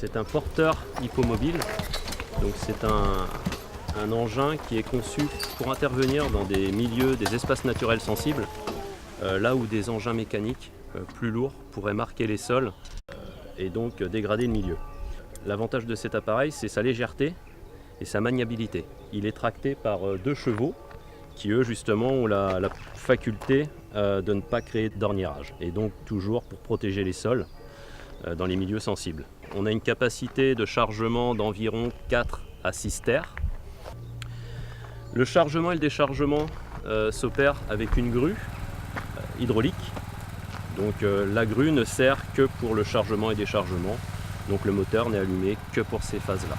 c'est un porteur hippomobile. Donc c'est un engin qui est conçu pour intervenir dans des milieux, des espaces naturels sensibles, là où des engins mécaniques plus lourds pourraient marquer les sols et donc dégrader le milieu. L'avantage de cet appareil, c'est sa légèreté et sa maniabilité. Il est tracté par 2 chevaux qui, eux, justement, ont la faculté de ne pas créer d'orniérage et donc toujours pour protéger les sols dans les milieux sensibles. On a une capacité de chargement d'environ 4 à 6 terres. Le chargement et le déchargement s'opèrent avec une grue hydraulique. Donc la grue ne sert que pour le chargement et déchargement. Donc le moteur n'est allumé que pour ces phases-là.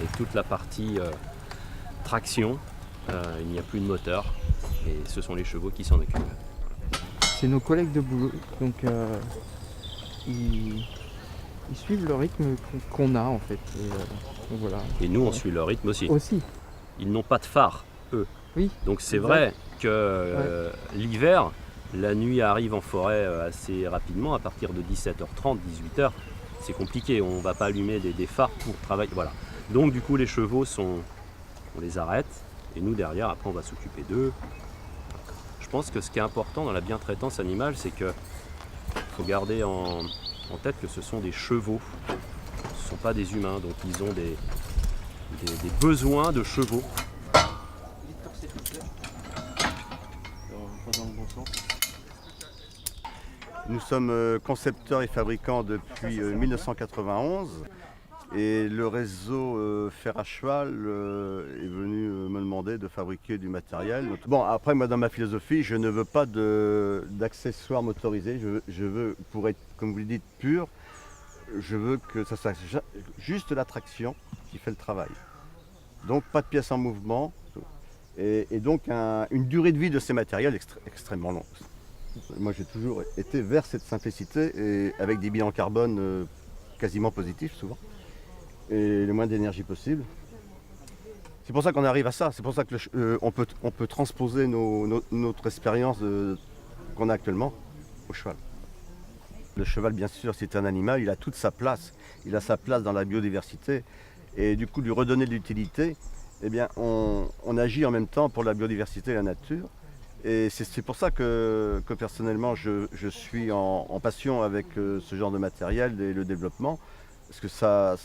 Et toute la partie traction, il n'y a plus de moteur et ce sont les chevaux qui s'en occupent. C'est nos collègues de boulot, donc ils suivent le rythme qu'on a en fait. Donc voilà. Et nous on suit leur rythme aussi. Ils n'ont pas de phare, eux. Oui. Donc c'est vrai que l'hiver, la nuit arrive en forêt assez rapidement, à partir de 17h30, 18h. C'est compliqué, on ne va pas allumer des phares pour travailler. Voilà. Donc du coup les chevaux, on les arrête et nous derrière, après on va s'occuper d'eux. Je pense que ce qui est important dans la bientraitance animale, c'est qu'il faut garder en tête que ce sont des chevaux, ce ne sont pas des humains, donc ils ont des besoins de chevaux. Nous sommes concepteurs et fabricants depuis 1991 et le réseau Fer à Cheval est venu me demander de fabriquer du matériel. Bon, après moi dans ma philosophie, je ne veux pas d'accessoires motorisés, je veux, pour être, comme vous le dites, pur, je veux que ça soit juste la traction qui fait le travail. Donc pas de pièces en mouvement et donc une durée de vie de ces matériels extrêmement longue. Moi j'ai toujours été vers cette simplicité et avec des bilans carbone quasiment positifs souvent et le moins d'énergie possible. C'est pour ça qu'on arrive à ça, c'est pour ça qu'on peut transposer notre expérience qu'on a actuellement au cheval. Le cheval bien sûr c'est un animal, il a toute sa place, il a sa place dans la biodiversité et du coup lui redonner de l'utilité, eh bien on agit en même temps pour la biodiversité et la nature. Et c'est pour ça que personnellement je suis en passion avec ce genre de matériel et le développement, parce que ça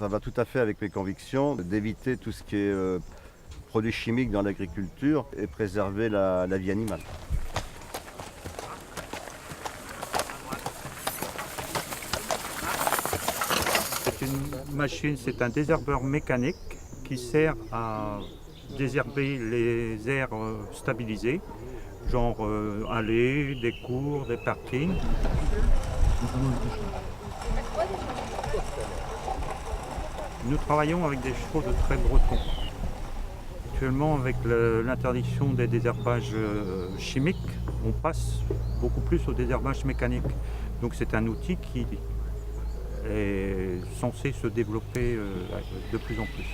va tout à fait avec mes convictions d'éviter tout ce qui est produits chimiques dans l'agriculture et préserver la vie animale. C'est une machine, c'est un désherbeur mécanique qui sert à désherber les aires stabilisées, genre allées, des cours, des parkings. Nous travaillons avec des chevaux de trait breton. Actuellement, avec l'interdiction des désherbages chimiques, on passe beaucoup plus au désherbage mécanique. Donc c'est un outil qui est censé se développer de plus en plus.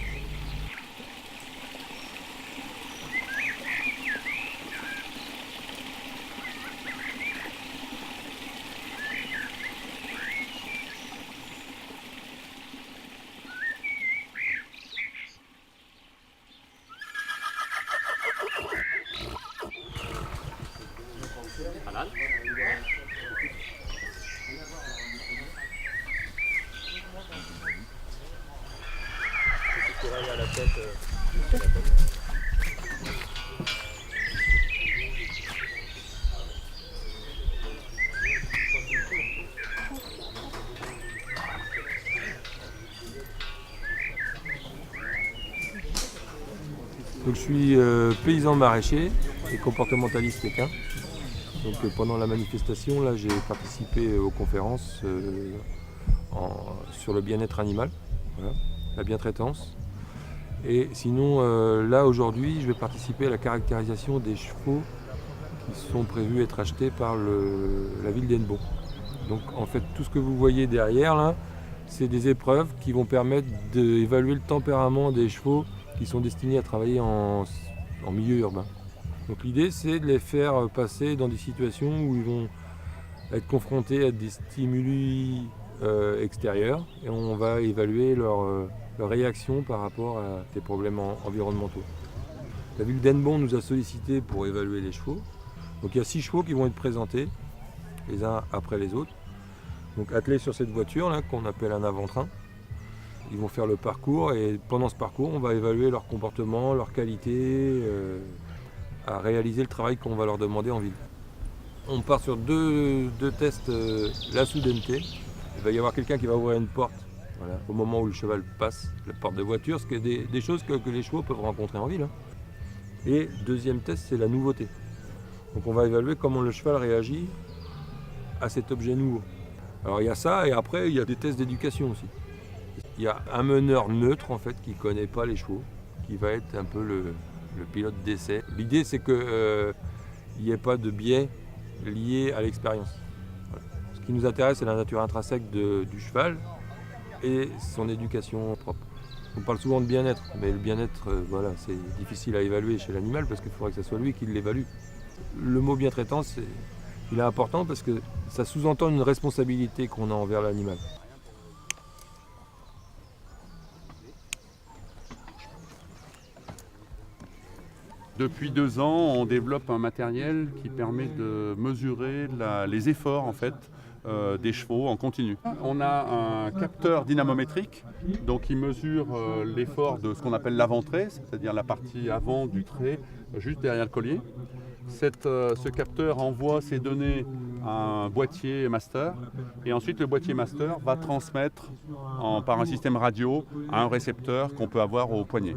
Donc je suis paysan maraîcher et comportementaliste équin. Donc pendant la manifestation, là, j'ai participé aux conférences sur le bien-être animal, voilà, la bientraitance. Et sinon, là aujourd'hui, je vais participer à la caractérisation des chevaux qui sont prévus être achetés par la ville d'Hennebeau. Donc en fait, tout ce que vous voyez derrière là, c'est des épreuves qui vont permettre d'évaluer le tempérament des chevaux qui sont destinés à travailler en milieu urbain. Donc l'idée c'est de les faire passer dans des situations où ils vont être confrontés à des stimuli extérieurs et on va évaluer leur réaction par rapport à des problèmes environnementaux. La ville d'Hennebont nous a sollicité pour évaluer les chevaux. Donc il y a 6 chevaux qui vont être présentés, les uns après les autres. Donc attelés sur cette voiture là qu'on appelle un avant-train. Ils vont faire le parcours et pendant ce parcours on va évaluer leur comportement, leur qualité, à réaliser le travail qu'on va leur demander en ville. On part sur deux tests, la soudaineté. Il va y avoir quelqu'un qui va ouvrir une porte au moment où le cheval passe la porte de voiture, ce qui est des choses que les chevaux peuvent rencontrer en ville. Et deuxième test, c'est la nouveauté. Donc on va évaluer comment le cheval réagit à cet objet nouveau. Alors il y a ça et après il y a des tests d'éducation aussi. Il y a un meneur neutre en fait qui ne connaît pas les chevaux, qui va être un peu le pilote d'essai. L'idée c'est qu'il n'y ait pas de biais lié à l'expérience. Voilà. Ce qui nous intéresse c'est la nature intrinsèque du cheval et son éducation propre. On parle souvent de bien-être, mais le bien-être, voilà, c'est difficile à évaluer chez l'animal parce qu'il faudrait que ce soit lui qui l'évalue. Le mot bien-traitance, il est important parce que ça sous-entend une responsabilité qu'on a envers l'animal. Depuis 2 ans, on développe un matériel qui permet de mesurer les efforts en fait, des chevaux en continu. On a un capteur dynamométrique, donc il mesure l'effort de ce qu'on appelle l'avant-trait, c'est-à-dire la partie avant du trait, juste derrière le collier. Ce capteur envoie ses données à un boîtier master et ensuite le boîtier master va transmettre par un système radio à un récepteur qu'on peut avoir au poignet.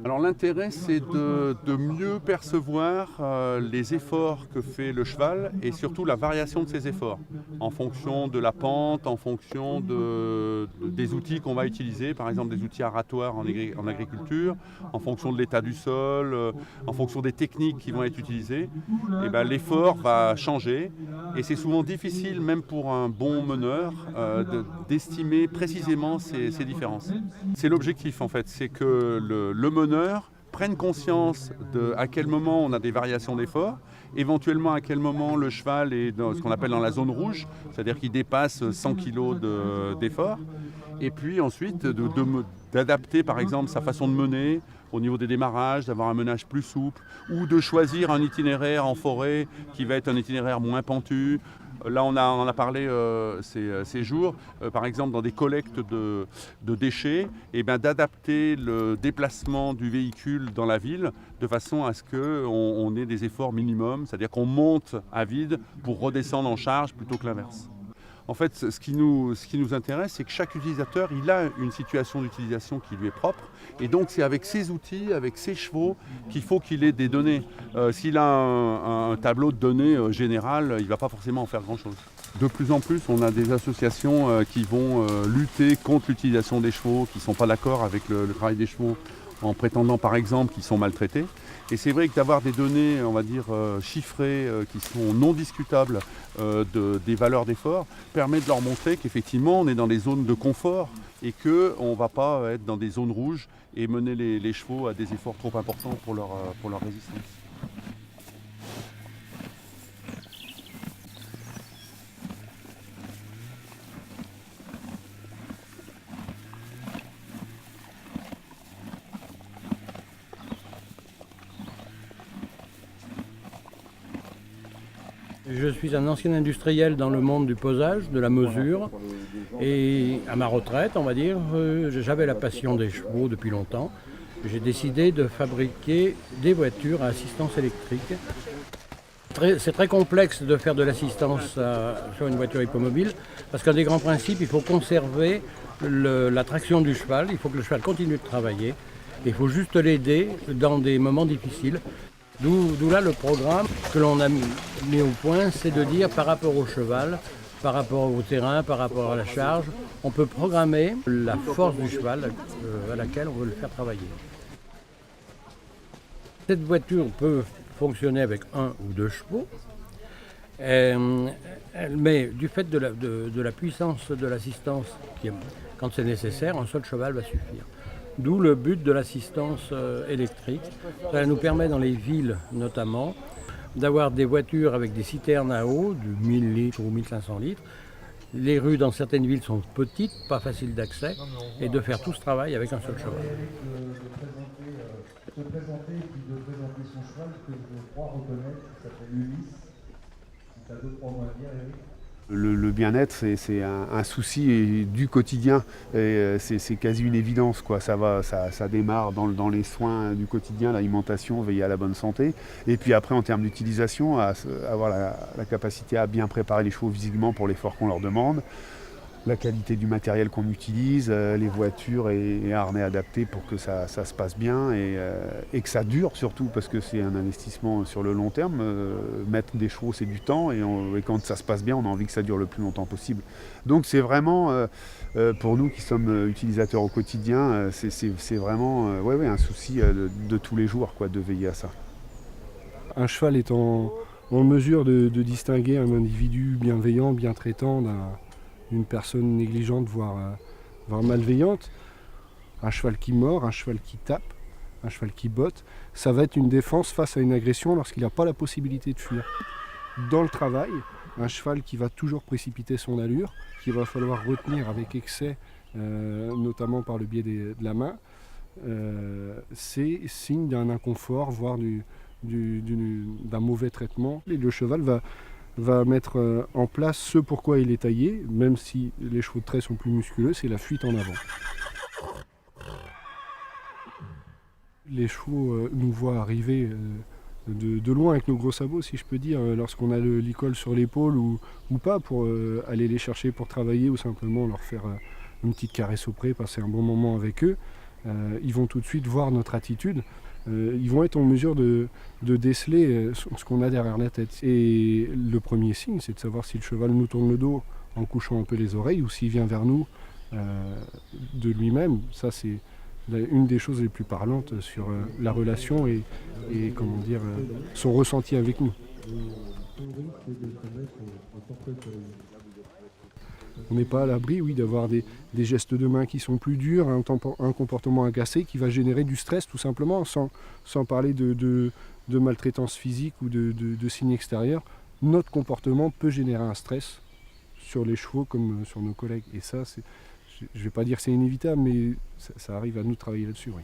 Alors l'intérêt c'est de mieux percevoir les efforts que fait le cheval et surtout la variation de ces efforts en fonction de la pente, en fonction des outils qu'on va utiliser, par exemple des outils aratoires en agriculture, en fonction de l'état du sol, en fonction des techniques qui vont être utilisées. Et ben, l'effort va changer et c'est souvent difficile, même pour un bon meneur, d'estimer précisément ces différences. C'est l'objectif en fait, c'est que le meneur prenne conscience à quel moment on a des variations d'effort, éventuellement à quel moment le cheval est dans ce qu'on appelle dans la zone rouge, c'est-à-dire qu'il dépasse 100 kg d'effort, et puis ensuite d'adapter par exemple sa façon de mener au niveau des démarrages, d'avoir un menage plus souple, ou de choisir un itinéraire en forêt qui va être un itinéraire moins pentu. Là, on en a parlé ces jours, par exemple dans des collectes de déchets, et bien d'adapter le déplacement du véhicule dans la ville de façon à ce qu'on ait des efforts minimums, c'est-à-dire qu'on monte à vide pour redescendre en charge plutôt que l'inverse. En fait, ce qui nous intéresse, c'est que chaque utilisateur, il a une situation d'utilisation qui lui est propre. Et donc, c'est avec ses outils, avec ses chevaux, qu'il faut qu'il ait des données. S'il a un tableau de données général, il ne va pas forcément en faire grand-chose. De plus en plus, on a des associations qui vont lutter contre l'utilisation des chevaux, qui ne sont pas d'accord avec le travail des chevaux, en prétendant par exemple qu'ils sont maltraités. Et c'est vrai que d'avoir des données, on va dire, chiffrées, qui sont non discutables des valeurs d'effort, permet de leur montrer qu'effectivement on est dans des zones de confort et qu'on ne va pas être dans des zones rouges et mener les chevaux à des efforts trop importants pour leur résistance. Je suis un ancien industriel dans le monde du posage, de la mesure, et à ma retraite, on va dire, j'avais la passion des chevaux depuis longtemps. J'ai décidé de fabriquer des voitures à assistance électrique. C'est très complexe de faire de l'assistance sur une voiture hippomobile, parce qu'un des grands principes, il faut conserver la traction du cheval, il faut que le cheval continue de travailler, et il faut juste l'aider dans des moments difficiles. D'où là le programme que l'on a mis au point, c'est de dire par rapport au cheval, par rapport au terrain, par rapport à la charge, on peut programmer la force du cheval à laquelle on veut le faire travailler. Cette voiture peut fonctionner avec 1 ou 2 chevaux, mais du fait de la puissance de l'assistance, quand c'est nécessaire, un seul cheval va suffire. D'où le but de l'assistance électrique. Ça nous permet dans les villes notamment d'avoir des voitures avec des citernes à eau de 1000 litres ou 1500 litres. Les rues dans certaines villes sont petites, pas faciles d'accès, et de faire tout ce travail avec un seul cheval. De présenter et puis de présenter son cheval que je crois reconnaître, qui s'appelle Ulysse. Si tu as 2-3 mots à dire, Eric. Le bien-être, c'est un souci du quotidien. C'est quasi une évidence, quoi. Ça démarre dans les soins du quotidien, l'alimentation, veiller à la bonne santé. Et puis après, en termes d'utilisation, avoir la capacité à bien préparer les chevaux physiquement pour l'effort qu'on leur demande. La qualité du matériel qu'on utilise, les voitures et harnais adaptés pour que ça se passe bien et que ça dure surtout, parce que c'est un investissement sur le long terme. Mettre des chevaux, c'est du temps et quand ça se passe bien, on a envie que ça dure le plus longtemps possible. Donc c'est vraiment, pour nous qui sommes utilisateurs au quotidien, c'est vraiment un souci de tous les jours, quoi, de veiller à ça. Un cheval est en mesure de distinguer un individu bienveillant, bien traitant d'une personne négligente, voire malveillante. Un cheval qui mord, un cheval qui tape, un cheval qui botte, ça va être une défense face à une agression lorsqu'il n'a pas la possibilité de fuir. Dans le travail, un cheval qui va toujours précipiter son allure, qu'il va falloir retenir avec excès, notamment par le biais de la main, c'est signe d'un inconfort, voire d'un mauvais traitement. Et le cheval va mettre en place ce pourquoi il est taillé, même si les chevaux de trait sont plus musculeux, c'est la fuite en avant. Les chevaux nous voient arriver de loin avec nos gros sabots, si je peux dire, lorsqu'on a le licol sur l'épaule ou pas, pour aller les chercher pour travailler ou simplement leur faire une petite caresse au pré, passer un bon moment avec eux. Ils vont tout de suite voir notre attitude. Ils vont être en mesure de déceler ce qu'on a derrière la tête. Et le premier signe, c'est de savoir si le cheval nous tourne le dos en couchant un peu les oreilles ou s'il vient vers nous de lui-même. Ça, c'est une des choses les plus parlantes sur la relation et comment dire, son ressenti avec nous. On n'est pas à l'abri, oui, d'avoir des gestes de main qui sont plus durs, un comportement agacé qui va générer du stress tout simplement, sans parler de maltraitance physique ou de signes extérieurs. Notre comportement peut générer un stress sur les chevaux comme sur nos collègues. Et ça, je ne vais pas dire que c'est inévitable, mais ça arrive à nous de travailler là-dessus. Oui.